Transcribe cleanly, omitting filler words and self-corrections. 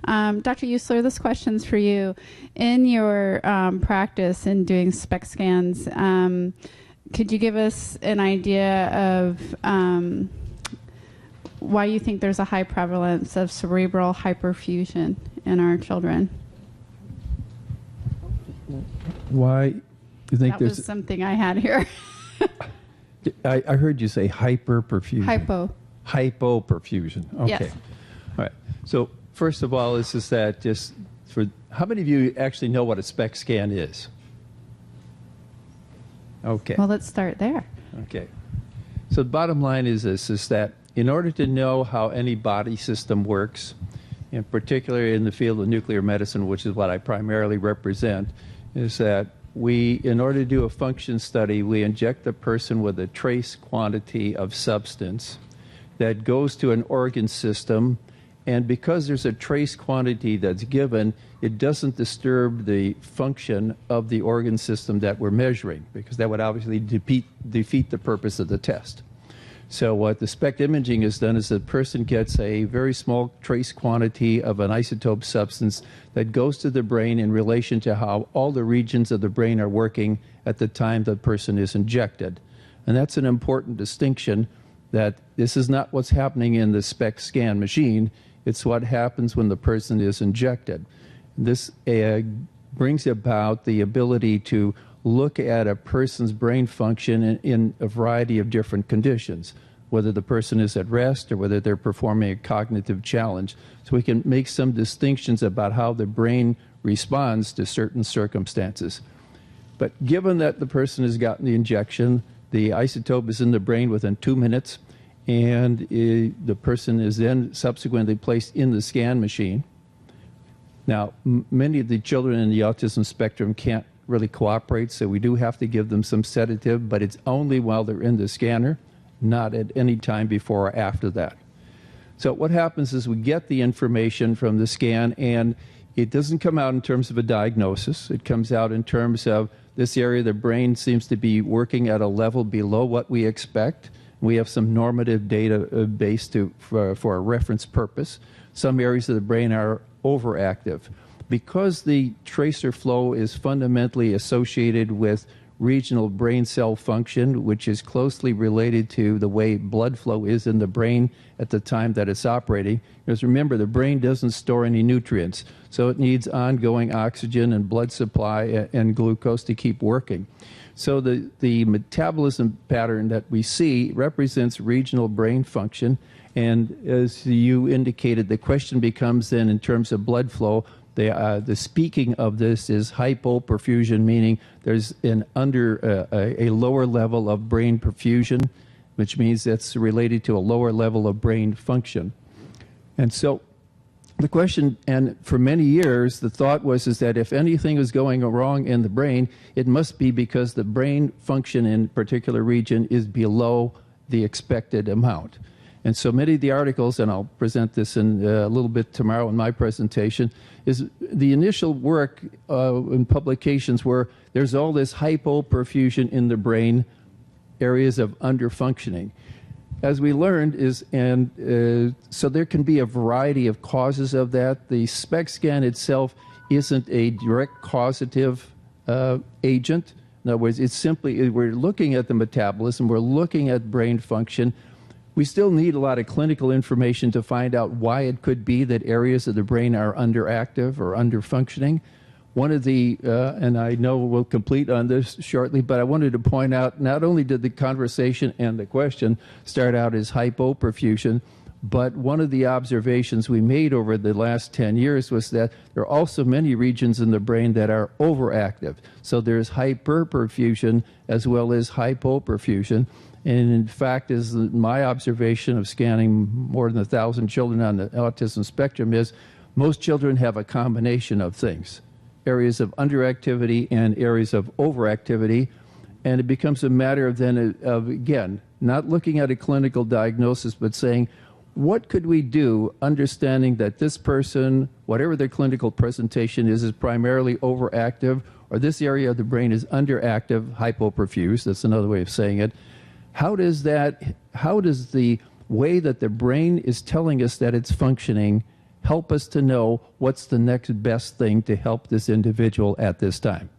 Dr. Uszler, this question's for you. In your practice in doing SPECT scans, could you give us an idea of why you think there's a high prevalence of cerebral hyperfusion in our children? Why do you think that there's... was something I had here. I heard you say hyperperfusion. Hypoperfusion. Okay. Yes. All right. So first of all, this is that just for... How many of you actually know what a SPECT scan is? Okay. Well, let's start there. Okay. So the bottom line is this, is that in order to know how any body system works, in particular in the field of nuclear medicine, which is what I primarily represent, is that we, in order to do a function study, we inject the person with a trace quantity of substance that goes to an organ system, and because there's a trace quantity that's given, it doesn't disturb the function of the organ system that we're measuring, because that would obviously defeat the purpose of the test. So what the SPECT imaging has done is the person gets a very small trace quantity of an isotope substance that goes to the brain in relation to how all the regions of the brain are working at the time the person is injected. And that's an important distinction, that this is not what's happening in the SPECT scan machine, it's what happens when the person is injected. This brings about the ability to look at a person's brain function in a variety of different conditions, whether the person is at rest or whether they're performing a cognitive challenge. So we can make some distinctions about how the brain responds to certain circumstances. But given that the person has gotten the injection, the isotope is in the brain within 2 minutes, and the person is then subsequently placed in the scan machine. Now, many of the children in the autism spectrum can't really cooperate, so we do have to give them some sedative, but it's only while they're in the scanner, not at any time before or after that. So what happens is we get the information from the scan, and it doesn't come out in terms of a diagnosis. It comes out in terms of this area of the brain seems to be working at a level below what we expect. We have some normative data base for a reference purpose. Some areas of the brain are overactive. Because the tracer flow is fundamentally associated with regional brain cell function, which is closely related to the way blood flow is in the brain at the time that it's operating. Because remember, the brain doesn't store any nutrients, so it needs ongoing oxygen and blood supply and glucose to keep working. So the metabolism pattern that we see represents regional brain function, and as you indicated, the question becomes then in terms of blood flow. The speaking of this is hypoperfusion, meaning there's a lower level of brain perfusion, which means that's related to a lower level of brain function. And so the question, and for many years, the thought was that if anything is going wrong in the brain, it must be because the brain function in a particular region is below the expected amount. And so many of the articles, and I'll present this in a little bit tomorrow in my presentation, is the initial work in publications where there's all this hypoperfusion in the brain, areas of underfunctioning. As we learned so there can be a variety of causes of that. The SPECT scan itself isn't a direct causative agent. In other words, it's simply, we're looking at the metabolism, we're looking at brain function. We still need a lot of clinical information to find out why it could be that areas of the brain are underactive or underfunctioning. One of the, and I know we'll complete on this shortly, but I wanted to point out, not only did the conversation and the question start out as hypoperfusion, but one of the observations we made over the last 10 years was that there are also many regions in the brain that are overactive. So there's hyperperfusion as well as hypoperfusion. And in fact, as my observation of scanning more than 1,000 children on the autism spectrum is, most children have a combination of things, areas of underactivity and areas of overactivity. And it becomes a matter of then, again, not looking at a clinical diagnosis, but saying, what could we do, understanding that this person, whatever their clinical presentation is primarily overactive, or this area of the brain is underactive, hypoperfused, that's another way of saying it. How does the way that the brain is telling us that it's functioning help us to know what's the next best thing to help this individual at this time.